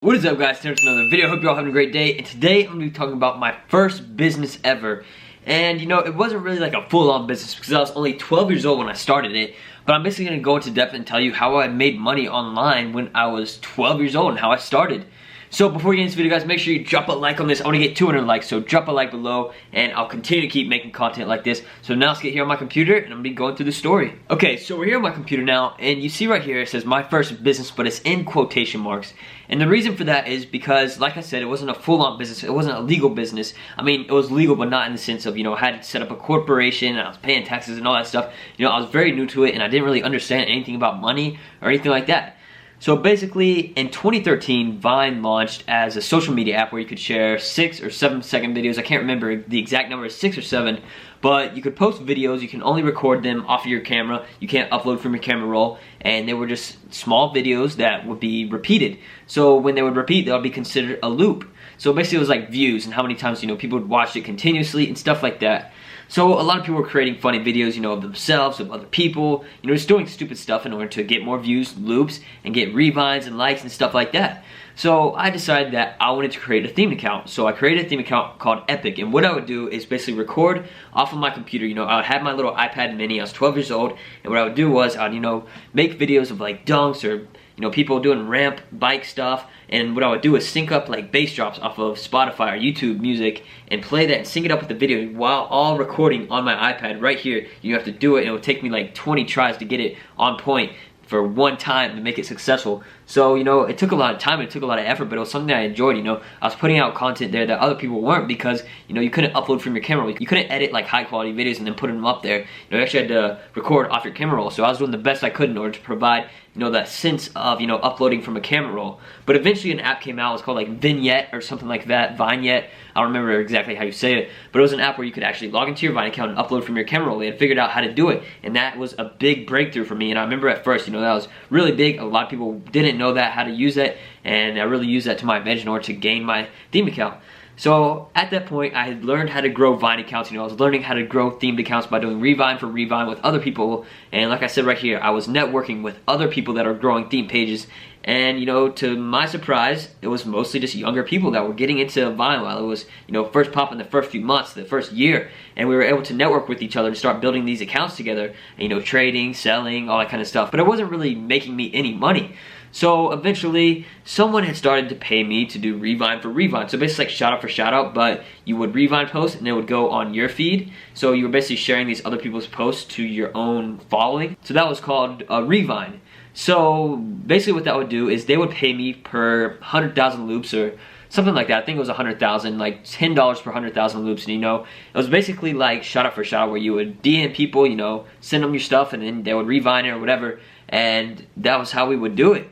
What is up, guys? Today another video. Hope you're all having a great day. And today I'm going to be talking about my first business ever. And you know, it wasn't really like a full-on business because I was only 12 years old when I started it. But I'm basically going to go into depth and tell you how I made money online when I was 12 years old and how I started. So before we get into this video, guys, make sure you drop a like on this. I want to get 200 likes, so drop a like below, and I'll continue to keep making content like this. So now let's get here on my computer, and I'm going to be going through the story. Okay, so we're here on my computer now, and you see right here, it says my first business, but it's in quotation marks. And the reason for that is because, like I said, it wasn't a full-on business. It wasn't a legal business. I mean, it was legal, but not in the sense of, you know, I had to set up a corporation, and I was paying taxes and all that stuff. You know, I was very new to it, and I didn't really understand anything about money or anything like that. So basically, in 2013, Vine launched as a social media app where you could share 6 or 7 second videos. I can't remember the exact number, is 6 or 7, but you could post videos. You can only record them off of your camera. You can't upload from your camera roll, and they were just small videos that would be repeated. So when they would repeat, that would be considered a loop. So basically, it was like views and how many times, you know, people would watch it continuously and stuff like that. So a lot of people were creating funny videos, you know, of themselves, of other people, you know, just doing stupid stuff in order to get more views, loops, and get revines and likes and stuff like that. So I decided that I wanted to create a themed account. So I created a theme account called Epic, and what I would do is basically record off of my computer. You know, I would have my little iPad mini. I was 12 years old, and what I would do was I'd, you know, make videos of like dunks or, you know, people doing ramp bike stuff. And what I would do is sync up like bass drops off of Spotify or YouTube Music and play that and sync it up with the video while all recording on my iPad right here. You have to do it, and it would take me like 20 tries to get it on point for one time to make it successful. So, you know, it took a lot of time, it took a lot of effort, but it was something that I enjoyed. You know, I was putting out content there that other people weren't because, you know, you couldn't upload from your camera. You couldn't edit like high quality videos and then put them up there. You know, you actually had to record off your camera roll. So I was doing the best I could in order to provide, you know, that sense of, you know, uploading from a camera roll. But eventually an app came out. It was called like Vignette or something like that, Vignette. I don't remember exactly how you say it, but it was an app where you could actually log into your Vine account and upload from your camera roll. They had figured out how to do it, and that was a big breakthrough for me. And I remember at first, you know, that was really big. A lot of people didn't know that, how to use it, and I really used that to my advantage in order to gain my theme account. So at that point, I had learned how to grow Vine accounts. You know, I was learning how to grow themed accounts by doing Revine for Revine with other people. And like I said right here, I was networking with other people that are growing theme pages. And, you know, to my surprise, it was mostly just younger people that were getting into Vine while it was, you know, first popping the first few months, the first year. And we were able to network with each other and start building these accounts together. And, you know, trading, selling, all that kind of stuff. But it wasn't really making me any money. So eventually, someone had started to pay me to do Revine for Revine. So basically like shout out for shout out, but you would Revine post and it would go on your feed. So you were basically sharing these other people's posts to your own following. So that was called Revine. So basically what that would do is they would pay me per 100,000 loops or something like that. I think it was 100,000, like $10 per 100,000 loops. And, you know, it was basically like shout out for shout out where you would DM people, you know, send them your stuff and then they would Revine it or whatever. And that was how we would do it.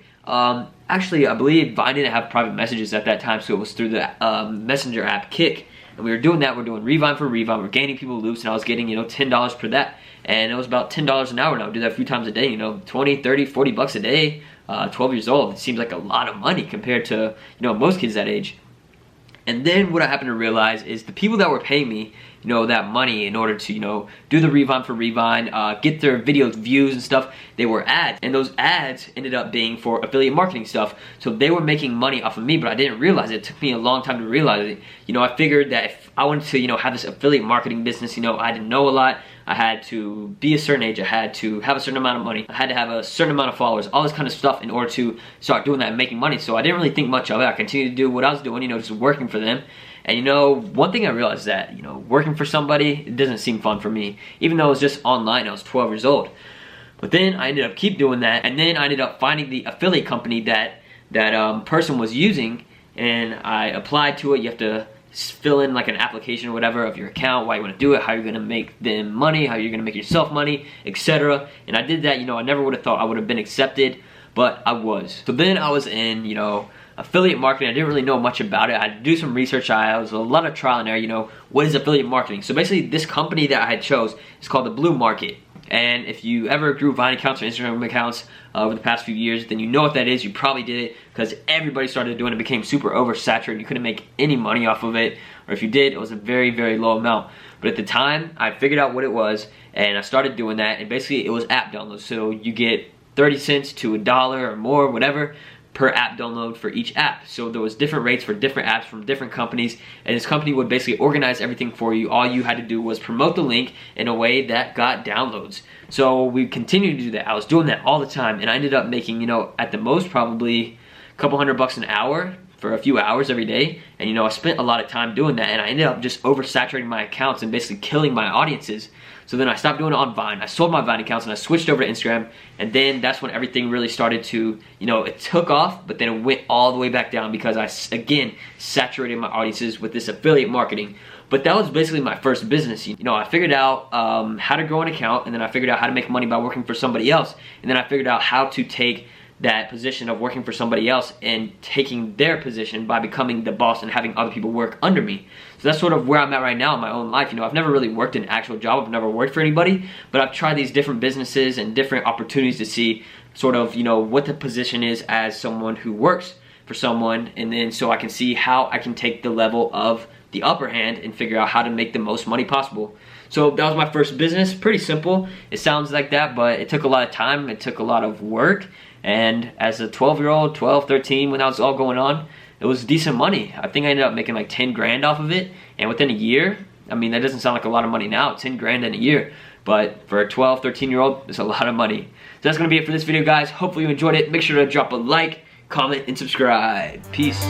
Actually, I believe Vine didn't have private messages at that time, so it was through the messenger app Kik. And we were doing that. We're doing Revine for Revine. We're gaining people loops, and I was getting, you know, $10 per that. And it was about $10 an hour, and I would do that a few times a day, you know, 20, 30, 40 bucks a day. 12 years old. It seems like a lot of money compared to, you know, most kids that age. And then what I happened to realize is the people that were paying me, you know, that money in order to, you know, do the Revine for Revine, get their videos views and stuff, they were ads. And those ads ended up being for affiliate marketing stuff. So they were making money off of me, but I didn't realize it. It took me a long time to realize it. You know, I figured that if I wanted to, you know, have this affiliate marketing business, you know, I didn't know a lot. I had to be a certain age, I had to have a certain amount of money, I had to have a certain amount of followers, all this kind of stuff in order to start doing that and making money. So I didn't really think much of it. I continued to do what I was doing, you know, just working for them. And, you know, one thing I realized is that, you know, working for somebody, it doesn't seem fun for me. Even though it was just online, I was 12 years old. But then I ended up keep doing that, and then I ended up finding the affiliate company that person was using, and I applied to it. You have to fill in like an application or whatever of your account, why you want to do it, how you're going to make them money, how you're going to make yourself money, etc. And I did that. You know, I never would have thought I would have been accepted, but I was. So then I was in, you know, affiliate marketing. I didn't really know much about it. I had to do some research. I was a lot of trial and error, you know, what is affiliate marketing? So basically this company that I had chose is called the Blue Market. And if you ever grew Vine accounts or Instagram accounts over the past few years, then you know what that is. You probably did it because everybody started doing it. It became super oversaturated. You couldn't make any money off of it. Or if you did, it was a very, very low amount. But at the time, I figured out what it was, and I started doing that. And basically, it was app downloads. So you get 30 cents to $1 or more, whatever, per app download for each app. So there was different rates for different apps from different companies, and this company would basically organize everything for you. All you had to do was promote the link in a way that got downloads. So we continued to do that. I was doing that all the time, and I ended up making, you know, at the most probably a couple $100 an hour for a few hours every day. And you know, I spent a lot of time doing that, and I ended up just oversaturating my accounts and basically killing my audiences. So then I stopped doing it on Vine. I sold my Vine accounts and I switched over to Instagram, and then that's when everything really started to, you know, it took off, but then it went all the way back down because I, again, saturated my audiences with this affiliate marketing. But that was basically my first business. You know, I figured out how to grow an account, and then I figured out how to make money by working for somebody else, and then I figured out how to take that position of working for somebody else and taking their position by becoming the boss and having other people work under me. So that's sort of where I'm at right now in my own life. You know, I've never really worked an actual job. I've never worked for anybody, but I've tried these different businesses and different opportunities to see sort of, you know, what the position is as someone who works for someone, and then so I can see how I can take the level of the upper hand and figure out how to make the most money possible. So that was my first business. Pretty simple. It sounds like that, but it took a lot of time. It took a lot of work. And as a 12-year-old, 12, 13, when that was all going on, it was decent money. I think I ended up making like 10 grand off of it. And within a year, I mean, that doesn't sound like a lot of money now, 10 grand in a year. But for a 12, 13-year-old, it's a lot of money. So that's going to be it for this video, guys. Hopefully you enjoyed it. Make sure to drop a like, comment, and subscribe. Peace.